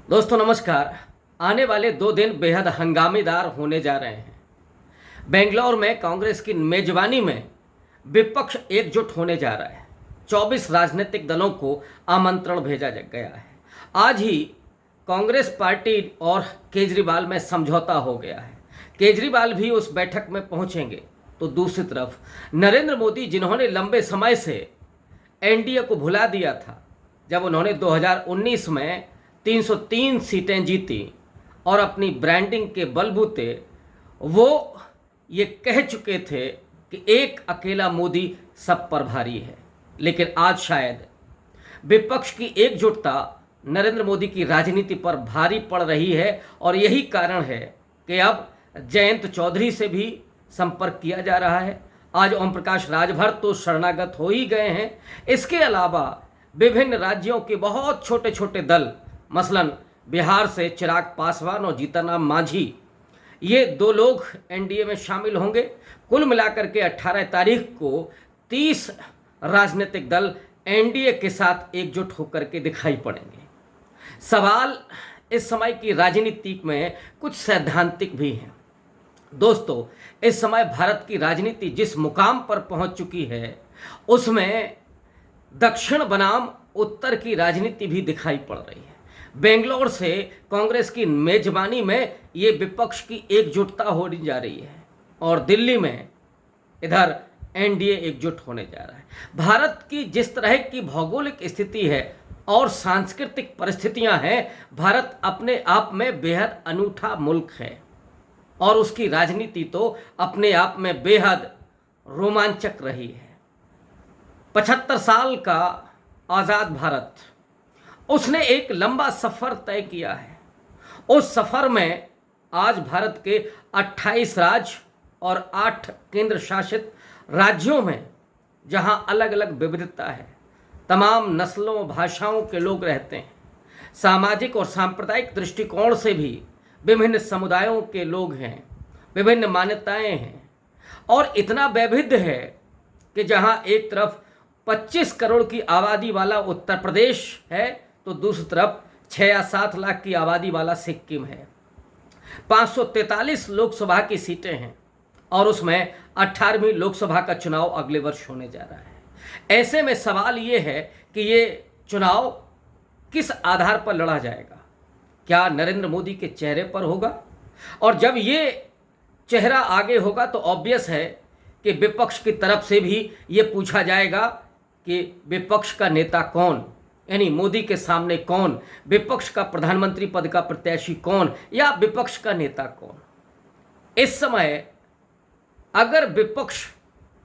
दोस्तों नमस्कार। आने वाले 2 दिन बेहद हंगामेदार होने जा रहे हैं। बेंगलोर में कांग्रेस की मेजबानी में विपक्ष एकजुट होने जा रहा है। 24 राजनीतिक दलों को आमंत्रण भेजा गया है। आज ही कांग्रेस पार्टी और केजरीवाल में समझौता हो गया है। केजरीवाल भी उस बैठक में पहुंचेंगे। तो दूसरी तरफ नरेंद्र मोदी, जिन्होंने लंबे समय से एनडीए को भुला दिया था, जब उन्होंने 2019 में 303 सीटें जीती और अपनी ब्रांडिंग के बलबूते वो ये कह चुके थे कि एक अकेला मोदी सब पर भारी है। लेकिन आज शायद विपक्ष की एकजुटता नरेंद्र मोदी की राजनीति पर भारी पड़ रही है और यही कारण है कि अब जयंत चौधरी से भी संपर्क किया जा रहा है। आज ओम प्रकाश राजभर तो शरणागत हो ही गए हैं। इसके अलावा विभिन्न राज्यों के बहुत छोटे छोटे दल, मसलन बिहार से चिराग पासवान और जीतनराम मांझी, ये 2 लोग एनडीए में शामिल होंगे। कुल मिलाकर के 18 तारीख को 30 राजनीतिक दल एनडीए के साथ एकजुट होकर के दिखाई पड़ेंगे। सवाल इस समय की राजनीति में कुछ सैद्धांतिक भी हैं। दोस्तों, इस समय भारत की राजनीति जिस मुकाम पर पहुंच चुकी है, उसमें दक्षिण बनाम उत्तर की राजनीति भी दिखाई पड़ रही है। बेंगलोर से कांग्रेस की मेजबानी में ये विपक्ष की एकजुटता होने जा रही है और दिल्ली में इधर एनडीए एकजुट होने जा रहा है। भारत की जिस तरह की भौगोलिक स्थिति है और सांस्कृतिक परिस्थितियां हैं, भारत अपने आप में बेहद अनूठा मुल्क है और उसकी राजनीति तो अपने आप में बेहद रोमांचक रही है। 75 साल का आज़ाद भारत, उसने एक लंबा सफ़र तय किया है। उस सफ़र में आज भारत के 28 राज्य और 8 केंद्र शासित राज्यों में, जहां अलग अलग विविधता है, तमाम नस्लों भाषाओं के लोग रहते हैं, सामाजिक और सांप्रदायिक दृष्टिकोण से भी विभिन्न समुदायों के लोग हैं, विभिन्न मान्यताएं हैं और इतना वैविध्य है कि जहां एक तरफ 25 करोड़ की आबादी वाला उत्तर प्रदेश है तो दूसरी तरफ 6 या 7 लाख की आबादी वाला सिक्किम है। 543 लोकसभा की सीटें हैं और उसमें 18वीं लोकसभा का चुनाव अगले वर्ष होने जा रहा है। ऐसे में सवाल ये है कि ये चुनाव किस आधार पर लड़ा जाएगा? क्या नरेंद्र मोदी के चेहरे पर होगा? और जब ये चेहरा आगे होगा तो ऑब्वियस है कि विपक्ष की तरफ से भी ये पूछा जाएगा कि विपक्ष का नेता कौन, यानी मोदी के सामने कौन, विपक्ष का प्रधानमंत्री पद का प्रत्याशी कौन या विपक्ष का नेता कौन। इस समय अगर विपक्ष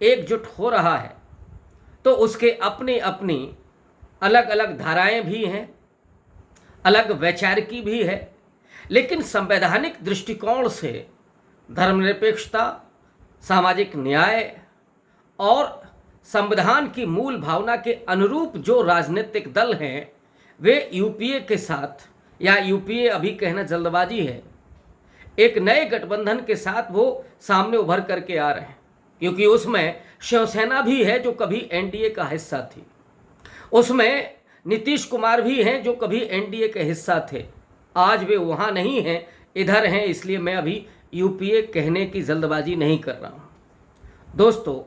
एकजुट हो रहा है तो उसके अपनी अपनी अलग अलग धाराएं भी हैं, अलग वैचारिकी भी है, लेकिन संवैधानिक दृष्टिकोण से धर्मनिरपेक्षता, सामाजिक न्याय और संविधान की मूल भावना के अनुरूप जो राजनीतिक दल हैं, वे यूपीए के साथ, या यूपीए अभी कहना जल्दबाजी है, एक नए गठबंधन के साथ वो सामने उभर करके आ रहे हैं। क्योंकि उसमें शिवसेना भी है जो कभी एनडीए का हिस्सा थी, उसमें नीतीश कुमार भी हैं जो कभी एनडीए के हिस्सा थे। आज वे वहाँ नहीं हैं, इधर हैं, इसलिए मैं अभी यूपीए कहने की जल्दबाजी नहीं कर रहा हूँ। दोस्तों,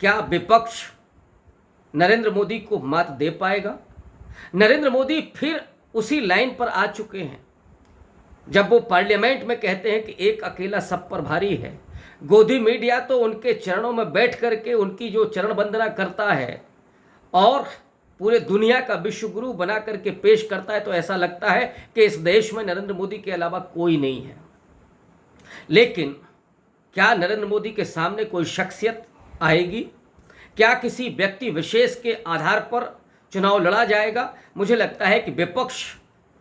क्या विपक्ष नरेंद्र मोदी को मात दे पाएगा? नरेंद्र मोदी फिर उसी लाइन पर आ चुके हैं जब वो पार्लियामेंट में कहते हैं कि एक अकेला सब पर भारी है। गोदी मीडिया तो उनके चरणों में बैठ करके उनकी जो चरण वंदना करता है और पूरे दुनिया का विश्व गुरु बना करके पेश करता है, तो ऐसा लगता है कि इस देश में नरेंद्र मोदी के अलावा कोई नहीं है। लेकिन क्या नरेंद्र मोदी के सामने कोई शख्सियत आएगी? क्या किसी व्यक्ति विशेष के आधार पर चुनाव लड़ा जाएगा? मुझे लगता है कि विपक्ष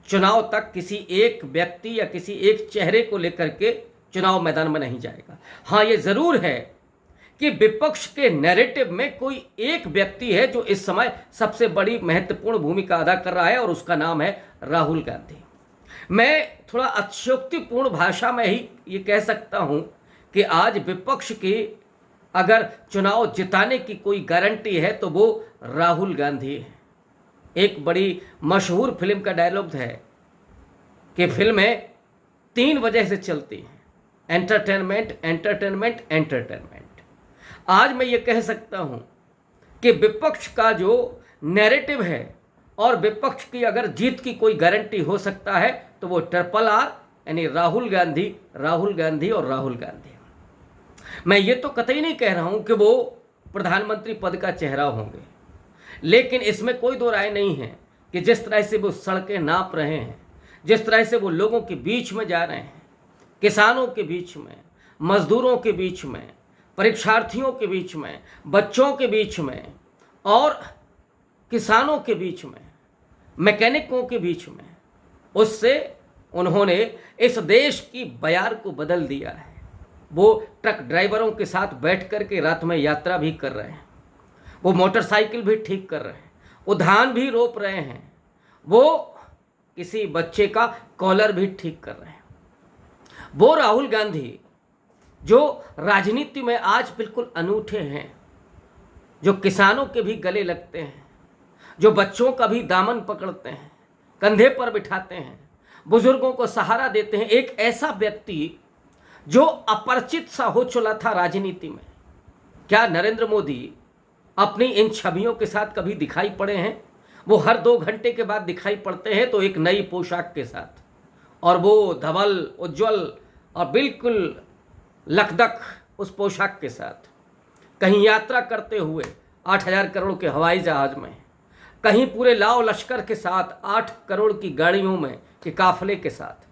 चुनाव तक किसी एक व्यक्ति या किसी एक चेहरे को लेकर के चुनाव मैदान में नहीं जाएगा। हाँ, ये जरूर है कि विपक्ष के नैरेटिव में कोई एक व्यक्ति है जो इस समय सबसे बड़ी महत्वपूर्ण भूमिका अदा कर रहा है और उसका नाम है राहुल गांधी। मैं थोड़ा अतिशयोक्तिपूर्ण भाषा में ही ये कह सकता हूँ कि आज विपक्ष की अगर चुनाव जिताने की कोई गारंटी है तो वो राहुल गांधी है। एक बड़ी मशहूर फिल्म का डायलॉग है कि फिल्में 3 वजह से चलती हैं, एंटरटेनमेंट, एंटरटेनमेंट, एंटरटेनमेंट। आज मैं ये कह सकता हूँ कि विपक्ष का जो नैरेटिव है और विपक्ष की अगर जीत की कोई गारंटी हो सकता है तो वो RRR यानी राहुल गांधी, राहुल गांधी और राहुल गांधी। मैं ये तो कतई नहीं कह रहा हूँ कि वो प्रधानमंत्री पद का चेहरा होंगे, लेकिन इसमें कोई दो राय नहीं है कि जिस तरह से वो सड़कें नाप रहे हैं, जिस तरह से वो लोगों के बीच में जा रहे हैं, किसानों के बीच में, मजदूरों के बीच में, परीक्षार्थियों के बीच में, बच्चों के बीच में और किसानों के बीच में, मैकेनिकों के बीच में, उससे उन्होंने इस देश की बयार को बदल दिया है। वो ट्रक ड्राइवरों के साथ बैठ कर के रात में यात्रा भी कर रहे हैं, वो मोटरसाइकिल भी ठीक कर रहे हैं, वो धान भी रोप रहे हैं, वो किसी बच्चे का कॉलर भी ठीक कर रहे हैं। वो राहुल गांधी जो राजनीति में आज बिल्कुल अनूठे हैं, जो किसानों के भी गले लगते हैं, जो बच्चों का भी दामन पकड़ते हैं, कंधे पर बिठाते हैं, बुजुर्गों को सहारा देते हैं, एक ऐसा व्यक्ति जो अपरिचित सा हो चला था राजनीति में। क्या नरेंद्र मोदी अपनी इन छवियों के साथ कभी दिखाई पड़े हैं? वो हर 2 घंटे के बाद दिखाई पड़ते हैं तो एक नई पोशाक के साथ, और वो धवल, उज्जवल और बिल्कुल लकदक उस पोशाक के साथ, कहीं यात्रा करते हुए 8,000 करोड़ के हवाई जहाज में, कहीं पूरे लाव लश्कर के साथ 8 करोड़ की गाड़ियों में के काफिले के साथ।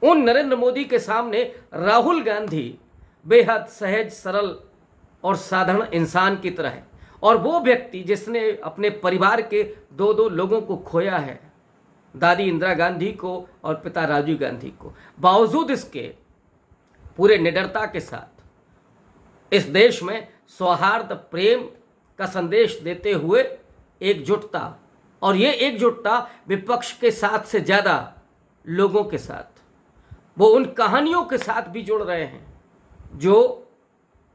उन नरेंद्र मोदी के सामने राहुल गांधी बेहद सहज, सरल और साधारण इंसान की तरह है। और वो व्यक्ति जिसने अपने परिवार के 2 लोगों को खोया है, दादी इंदिरा गांधी को और पिता राजीव गांधी को, बावजूद इसके पूरे निडरता के साथ इस देश में सौहार्द, प्रेम का संदेश देते हुए एकजुटता, और ये एकजुटता विपक्ष के साथ से ज़्यादा लोगों के साथ, वो उन कहानियों के साथ भी जुड़ रहे हैं जो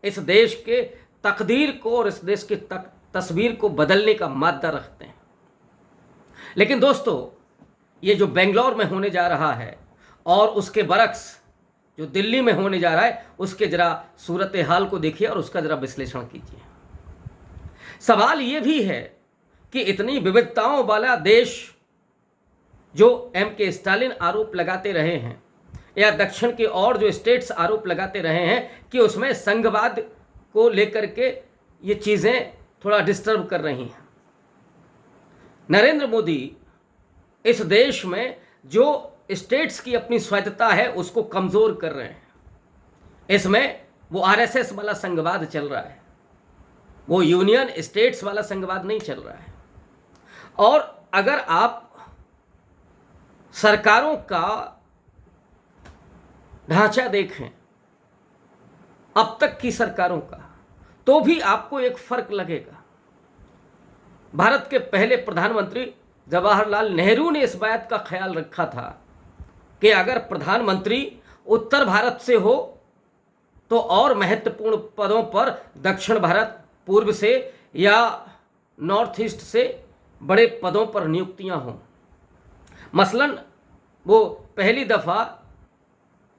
इस देश के तकदीर को और इस देश की तस्वीर को बदलने का मादा रखते हैं। लेकिन दोस्तों, ये जो बेंगलोर में होने जा रहा है और उसके बरक्स जो दिल्ली में होने जा रहा है, उसके जरा सूरत हाल को देखिए और उसका जरा विश्लेषण कीजिए। सवाल ये भी है कि इतनी विविधताओं वाला देश जो MK स्टालिन आरोप लगाते रहे हैं, या दक्षिण के और जो स्टेट्स आरोप लगाते रहे हैं कि उसमें संघवाद को लेकर के ये चीज़ें थोड़ा डिस्टर्ब कर रही हैं, नरेंद्र मोदी इस देश में जो स्टेट्स की अपनी स्वायत्तता है उसको कमज़ोर कर रहे हैं। इसमें वो RSS वाला संघवाद चल रहा है, वो यूनियन स्टेट्स वाला संघवाद नहीं चल रहा है। और अगर आप सरकारों का ढांचा देखें अब तक की सरकारों का, तो भी आपको एक फर्क लगेगा। भारत के पहले प्रधानमंत्री जवाहरलाल नेहरू ने इस बात का ख्याल रखा था कि अगर प्रधानमंत्री उत्तर भारत से हो तो और महत्वपूर्ण पदों पर दक्षिण भारत, पूर्व से या नॉर्थ ईस्ट से बड़े पदों पर नियुक्तियां हों। मसलन वो पहली दफ़ा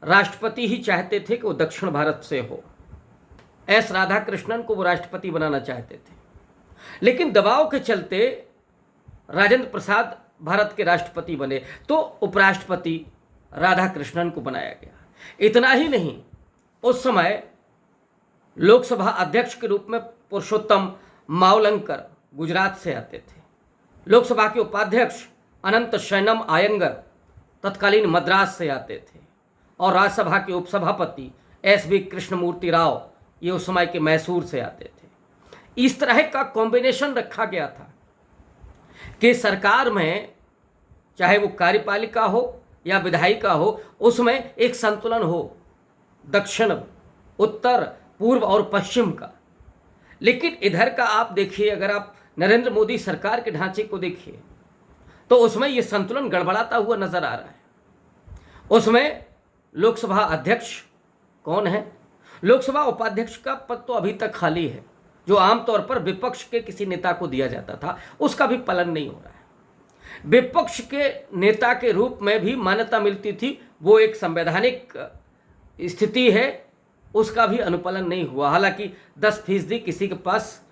राष्ट्रपति ही चाहते थे कि वो दक्षिण भारत से हो। S राधाकृष्णन को वो राष्ट्रपति बनाना चाहते थे, लेकिन दबाव के चलते राजेंद्र प्रसाद भारत के राष्ट्रपति बने तो उपराष्ट्रपति राधाकृष्णन को बनाया गया। इतना ही नहीं, उस समय लोकसभा अध्यक्ष के रूप में पुरुषोत्तम मावलंकर गुजरात से आते थे। लोकसभा के उपाध्यक्ष अनंत शयनम आयंगर तत्कालीन मद्रास से आते थे, और राज्यसभा के उपसभापति SV कृष्णमूर्ति राव ये उस समय के मैसूर से आते थे। इस तरह का कॉम्बिनेशन रखा गया था कि सरकार में चाहे वो कार्यपालिका हो या विधायिका हो, उसमें एक संतुलन हो दक्षिण, उत्तर, पूर्व और पश्चिम का। लेकिन इधर का आप देखिए, अगर आप नरेंद्र मोदी सरकार के ढांचे को देखिए तो उसमें ये संतुलन गड़बड़ाता हुआ नजर आ रहा है। उसमें लोकसभा अध्यक्ष कौन है? लोकसभा उपाध्यक्ष का पद तो अभी तक खाली है, जो आमतौर पर विपक्ष के किसी नेता को दिया जाता था, उसका भी पालन नहीं हो रहा है। विपक्ष के नेता के रूप में भी मान्यता मिलती थी, वो एक संवैधानिक स्थिति है, उसका भी अनुपालन नहीं हुआ। हालांकि 10% किसी के पास,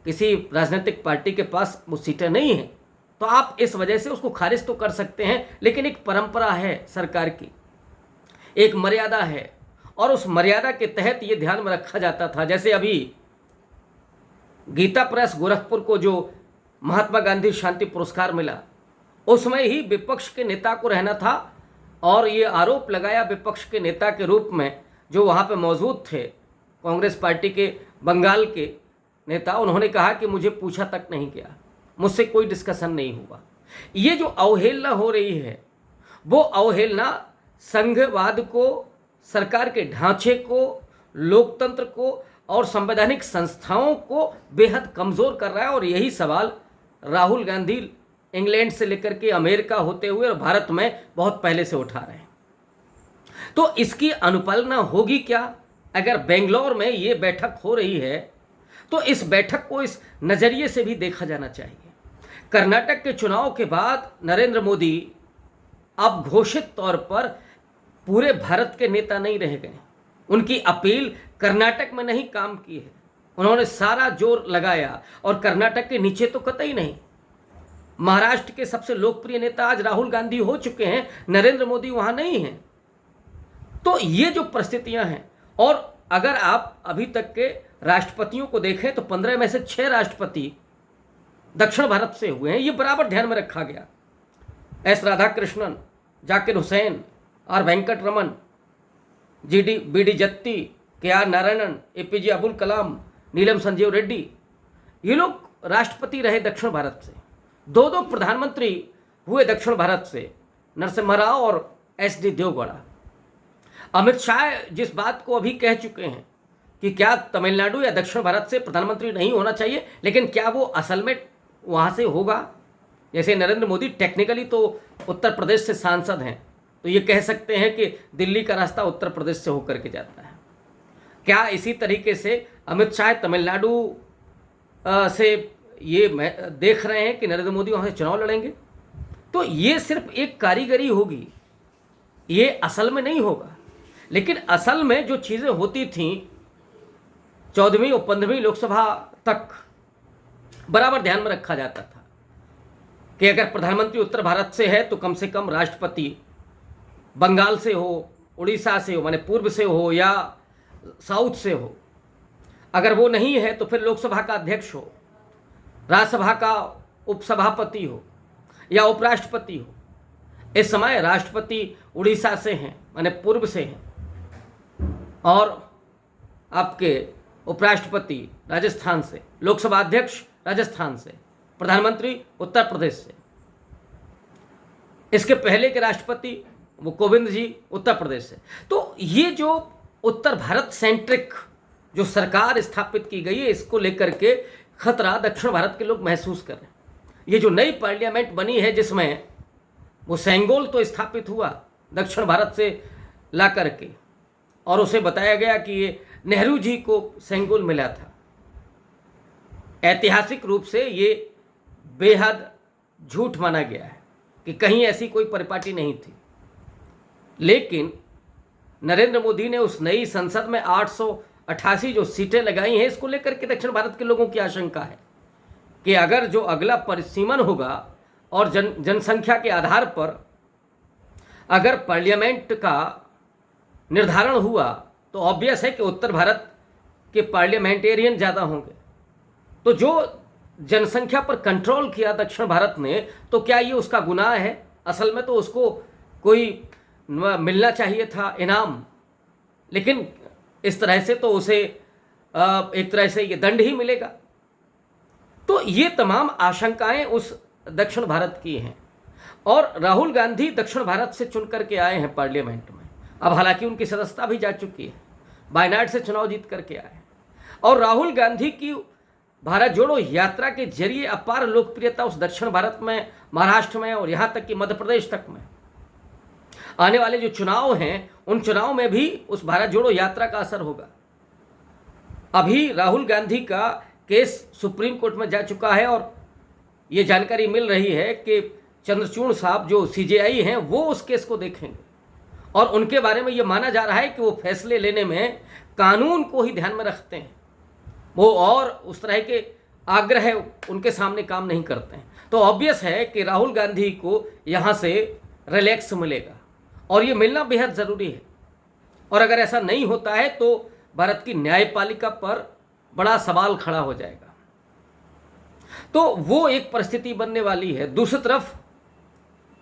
किसी राजनीतिक पार्टी के पास वो सीटें नहीं हैं, तो आप इस वजह से उसको खारिज तो कर सकते हैं, लेकिन एक परंपरा है सरकार की, एक मर्यादा है, और उस मर्यादा के तहत ये ध्यान में रखा जाता था। जैसे अभी गीता प्रेस गोरखपुर को जो महात्मा गांधी शांति पुरस्कार मिला, उसमें ही विपक्ष के नेता को रहना था, और ये आरोप लगाया विपक्ष के नेता के रूप में जो वहाँ पे मौजूद थे, कांग्रेस पार्टी के बंगाल के नेता, उन्होंने कहा कि मुझे पूछा तक नहीं गया, मुझसे कोई डिस्कशन नहीं हुआ। ये जो अवहेलना हो रही है, वो अवहेलना संघवाद को, सरकार के ढांचे को, लोकतंत्र को और संवैधानिक संस्थाओं को बेहद कमज़ोर कर रहा है। और यही सवाल राहुल गांधी इंग्लैंड से लेकर के अमेरिका होते हुए और भारत में बहुत पहले से उठा रहे हैं। तो इसकी अनुपालना होगी क्या? अगर बेंगलोर में ये बैठक हो रही है, तो इस बैठक को इस नज़रिए से भी देखा जाना चाहिए। कर्नाटक के चुनाव के बाद नरेंद्र मोदी अब घोषित तौर पर पूरे भारत के नेता नहीं रह गए। उनकी अपील कर्नाटक में नहीं काम की है, उन्होंने सारा जोर लगाया, और कर्नाटक के नीचे तो कतई नहीं। महाराष्ट्र के सबसे लोकप्रिय नेता आज राहुल गांधी हो चुके हैं, नरेंद्र मोदी वहां नहीं हैं। तो ये जो परिस्थितियां हैं, और अगर आप अभी तक के राष्ट्रपतियों को देखें तो 15 में से 6 राष्ट्रपति दक्षिण भारत से हुए हैं। ये बराबर ध्यान में रखा गया। S Radhakrishnan, Zakir Hussain, R Venkataraman, B D Jatti, K R Narayanan, APJ Abdul Kalam, Neelam Sanjiva Reddy, ये लोग राष्ट्रपति रहे दक्षिण भारत से। 2 प्रधानमंत्री हुए दक्षिण भारत से, नरसिम्हा राव और SD देवगौड़ा। अमित शाह जिस बात को अभी कह चुके हैं कि क्या तमिलनाडु या दक्षिण भारत से प्रधानमंत्री नहीं होना चाहिए, लेकिन क्या वो असल में वहाँ से होगा? जैसे नरेंद्र मोदी टेक्निकली तो उत्तर प्रदेश से सांसद हैं, तो ये कह सकते हैं कि दिल्ली का रास्ता उत्तर प्रदेश से होकर के जाता है। क्या इसी तरीके से अमित शाह तमिलनाडु से ये देख रहे हैं कि नरेंद्र मोदी वहाँ से चुनाव लड़ेंगे? तो ये सिर्फ एक कारीगरी होगी, ये असल में नहीं होगा। लेकिन असल में जो चीज़ें होती थीं 14वीं और 15वीं लोकसभा तक, बराबर ध्यान में रखा जाता था कि अगर प्रधानमंत्री उत्तर भारत से है तो कम से कम राष्ट्रपति बंगाल से हो, उड़ीसा से हो, माने पूर्व से हो, या साउथ से हो। अगर वो नहीं है तो फिर लोकसभा का अध्यक्ष हो, राज्यसभा का उपसभापति हो, या उपराष्ट्रपति हो। इस समय राष्ट्रपति उड़ीसा से हैं, माने पूर्व से हैं, और आपके उपराष्ट्रपति राजस्थान से, लोकसभा अध्यक्ष राजस्थान से, प्रधानमंत्री उत्तर प्रदेश से। इसके पहले के राष्ट्रपति वो कोविंद जी उत्तर प्रदेश से। तो ये जो उत्तर भारत सेंट्रिक जो सरकार स्थापित की गई है, इसको लेकर के खतरा दक्षिण भारत के लोग महसूस कर रहे हैं। ये जो नई पार्लियामेंट बनी है, जिसमें वो सेंगोल तो स्थापित हुआ दक्षिण भारत से ला करके, और उसे बताया गया कि ये नेहरू जी को सेंगोल मिला था। ऐतिहासिक रूप से ये बेहद झूठ माना गया है कि कहीं ऐसी कोई परिपाटी नहीं थी। लेकिन नरेंद्र मोदी ने उस नई संसद में 888 जो सीटें लगाई हैं, इसको लेकर के दक्षिण भारत के लोगों की आशंका है कि अगर जो अगला परिसीमन होगा और जनसंख्या के आधार पर अगर पार्लियामेंट का निर्धारण हुआ, तो ऑब्वियस है कि उत्तर भारत के पार्लियामेंटेरियन ज़्यादा होंगे। तो जो जनसंख्या पर कंट्रोल किया दक्षिण भारत ने, तो क्या ये उसका गुनाह है? असल में तो उसको कोई मिलना चाहिए था इनाम, लेकिन इस तरह से तो उसे एक तरह से ये दंड ही मिलेगा। तो ये तमाम आशंकाएं उस दक्षिण भारत की हैं, और राहुल गांधी दक्षिण भारत से चुन करके आए हैं पार्लियामेंट में। अब हालांकि उनकी सदस्यता भी जा चुकी है, वायनाड से चुनाव जीत करके आए, और राहुल गांधी की भारत जोड़ो यात्रा के जरिए अपार लोकप्रियता उस दक्षिण भारत में, महाराष्ट्र में, और यहाँ तक कि मध्य प्रदेश तक में। आने वाले जो चुनाव हैं, उन चुनाव में भी उस भारत जोड़ो यात्रा का असर होगा। अभी राहुल गांधी का केस सुप्रीम कोर्ट में जा चुका है, और ये जानकारी मिल रही है कि चंद्रचूड़ साहब जो सीजेआई हैं वो उस केस को देखेंगे और उनके बारे में ये माना जा रहा है कि वो फैसले लेने में कानून को ही ध्यान में रखते हैं, वो और उस तरह के आग्रह उनके सामने काम नहीं करते हैं। तो ऑब्वियस है कि राहुल गांधी को यहाँ से रिलैक्स मिलेगा और ये मिलना बेहद ज़रूरी है। और अगर ऐसा नहीं होता है तो भारत की न्यायपालिका पर बड़ा सवाल खड़ा हो जाएगा। तो वो एक परिस्थिति बनने वाली है। दूसरी तरफ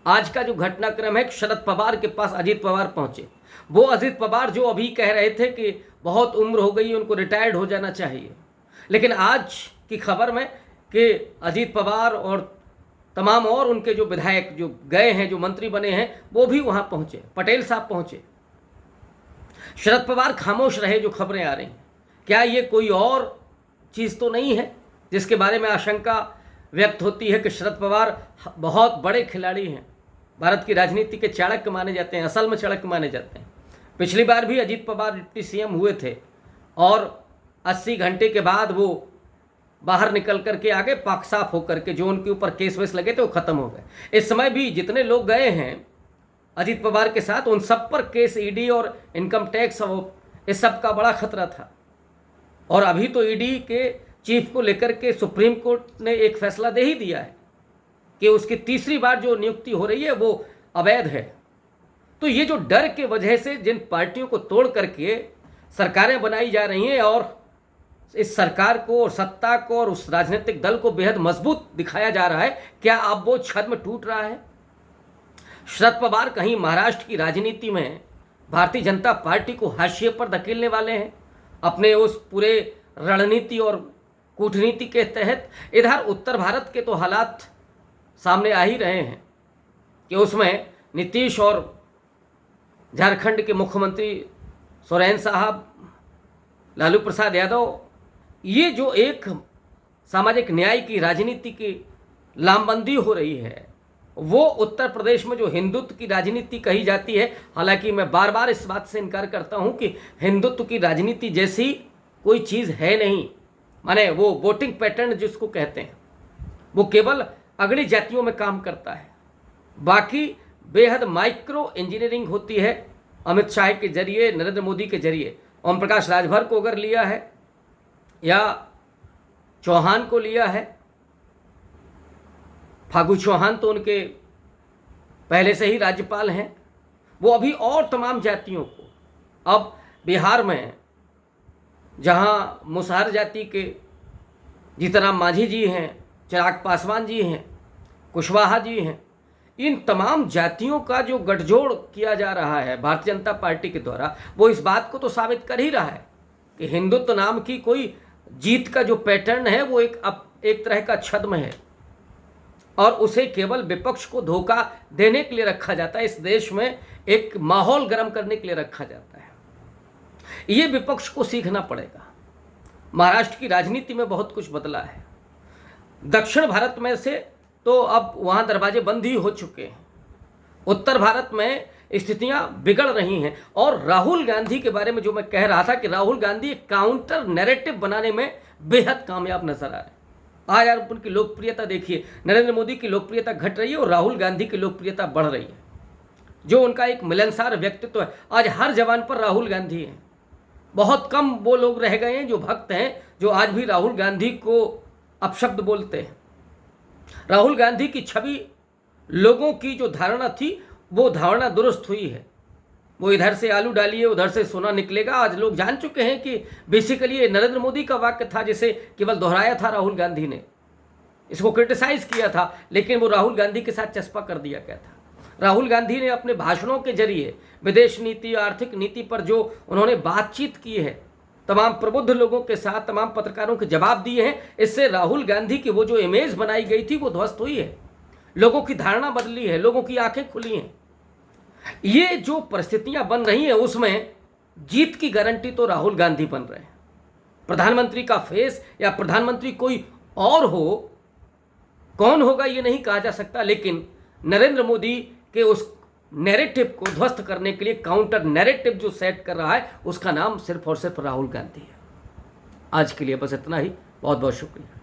आज का जो घटनाक्रम है, शरद पवार के पास अजीत पवार पहुंचे। वो अजीत पवार जो अभी कह रहे थे कि बहुत उम्र हो गई, उनको रिटायर्ड हो जाना चाहिए, लेकिन आज की खबर में कि अजीत पवार और तमाम और उनके जो विधायक जो गए हैं, जो मंत्री बने हैं, वो भी वहां पहुंचे। पटेल साहब पहुंचे। शरद पवार खामोश रहे। जो खबरें आ रही हैं, क्या ये कोई और चीज़ तो नहीं है जिसके बारे में आशंका व्यक्त होती है कि शरद पवार बहुत बड़े खिलाड़ी हैं, भारत की राजनीति के चाणक्य माने जाते हैं, असल में चाणक्य माने जाते हैं। पिछली बार भी अजीत पवार डिप्टी सीएम हुए थे और 80 घंटे के बाद वो बाहर निकल करके आगे पाक साफ होकर के जो उनके ऊपर केस वेस लगे थे वो खत्म हो गए। इस समय भी जितने लोग गए हैं अजीत पवार के साथ, उन सब पर केस, ईडी और इनकम टैक्स, इस सब का बड़ा खतरा था। और अभी तो ईडी के चीफ को लेकर के सुप्रीम कोर्ट ने एक फैसला दे ही दिया है कि उसकी तीसरी बार जो नियुक्ति हो रही है वो अवैध है। तो ये जो डर के वजह से जिन पार्टियों को तोड़ करके सरकारें बनाई जा रही हैं और इस सरकार को और सत्ता को और उस राजनीतिक दल को बेहद मजबूत दिखाया जा रहा है, क्या अब वो छद्म टूट रहा है? शरद पवार कहीं महाराष्ट्र की राजनीति में भारतीय जनता पार्टी को हाशिए पर धकेलने वाले हैं अपने उस पूरे रणनीति और कूटनीति के तहत। इधर उत्तर भारत के तो हालात सामने आ ही रहे हैं कि उसमें नीतीश और झारखंड के मुख्यमंत्री सोरेन साहब, लालू प्रसाद यादव, ये जो एक सामाजिक न्याय की राजनीति की लामबंदी हो रही है, वो उत्तर प्रदेश में जो हिंदुत्व की राजनीति कही जाती है, हालांकि मैं बार बार इस बात से इनकार करता हूं कि हिंदुत्व की राजनीति जैसी कोई चीज़ है नहीं। माने वो वोटिंग पैटर्न जिसको कहते हैं, वो केवल अगली जातियों में काम करता है। बाकी बेहद माइक्रो इंजीनियरिंग होती है। अमित शाह के जरिए, नरेंद्र मोदी के जरिए, ओम प्रकाश राजभर को अगर लिया है या चौहान को लिया है, फागू चौहान तो उनके पहले से ही राज्यपाल हैं, वो अभी और तमाम जातियों को, अब बिहार में जहाँ मुसहर जाति के जीतनराम मांझी जी हैं, चिराग पासवान जी हैं, कुशवाहा जी हैं, इन तमाम जातियों का जो गठजोड़ किया जा रहा है भारतीय जनता पार्टी के द्वारा, वो इस बात को तो साबित कर ही रहा है कि हिंदुत्व नाम की कोई जीत का जो पैटर्न है वो एक तरह का छद्म है और उसे केवल विपक्ष को धोखा देने के लिए रखा जाता है। इस देश में एक माहौल गर्म करने के लिए रखा जाता है। ये विपक्ष को सीखना पड़ेगा। महाराष्ट्र की राजनीति में बहुत कुछ बदला है। दक्षिण भारत में से तो अब वहाँ दरवाजे बंद ही हो चुके हैं। उत्तर भारत में स्थितियां बिगड़ रही हैं और राहुल गांधी के बारे में जो मैं कह रहा था कि राहुल गांधी एक काउंटर नैरेटिव बनाने में बेहद कामयाब नजर आ रहे हैं। आज आप उनकी लोकप्रियता देखिए, नरेंद्र मोदी की लोकप्रियता घट रही है और राहुल गांधी की लोकप्रियता बढ़ रही है। जो उनका एक मिलनसार व्यक्तित्व है, आज हर जवान पर राहुल गांधी है। बहुत कम वो लोग रह गए हैं जो भक्त हैं, जो आज भी राहुल गांधी को अपशब्द बोलते हैं। राहुल गांधी की छवि, लोगों की जो धारणा थी, वो धारणा दुरुस्त हुई है। वो इधर से आलू डालिए उधर से सोना निकलेगा। आज लोग जान चुके हैं कि बेसिकली ये नरेंद्र मोदी का वाक्य था जिसे केवल दोहराया था राहुल गांधी ने, इसको क्रिटिसाइज किया था, लेकिन वो राहुल गांधी के साथ चस्पा कर दिया गया था। राहुल गांधी ने अपने भाषणों के जरिए विदेश नीति, आर्थिक नीति पर जो उन्होंने बातचीत की है, तमाम प्रबुद्ध लोगों के साथ, तमाम पत्रकारों के जवाब दिए हैं, इससे राहुल गांधी की वो जो इमेज बनाई गई थी वो ध्वस्त हुई है। लोगों की धारणा बदली है, लोगों की आंखें खुली हैं। ये जो परिस्थितियां बन रही हैं उसमें जीत की गारंटी तो राहुल गांधी बन रहे हैं। प्रधानमंत्री का फेस या प्रधानमंत्री कोई और हो, कौन होगा ये नहीं कहा जा सकता, लेकिन नरेंद्र मोदी के उस नैरेटिव को ध्वस्त करने के लिए काउंटर नैरेटिव जो सेट कर रहा है, उसका नाम सिर्फ और सिर्फ राहुल गांधी है। आज के लिए बस इतना ही। बहुत बहुत शुक्रिया।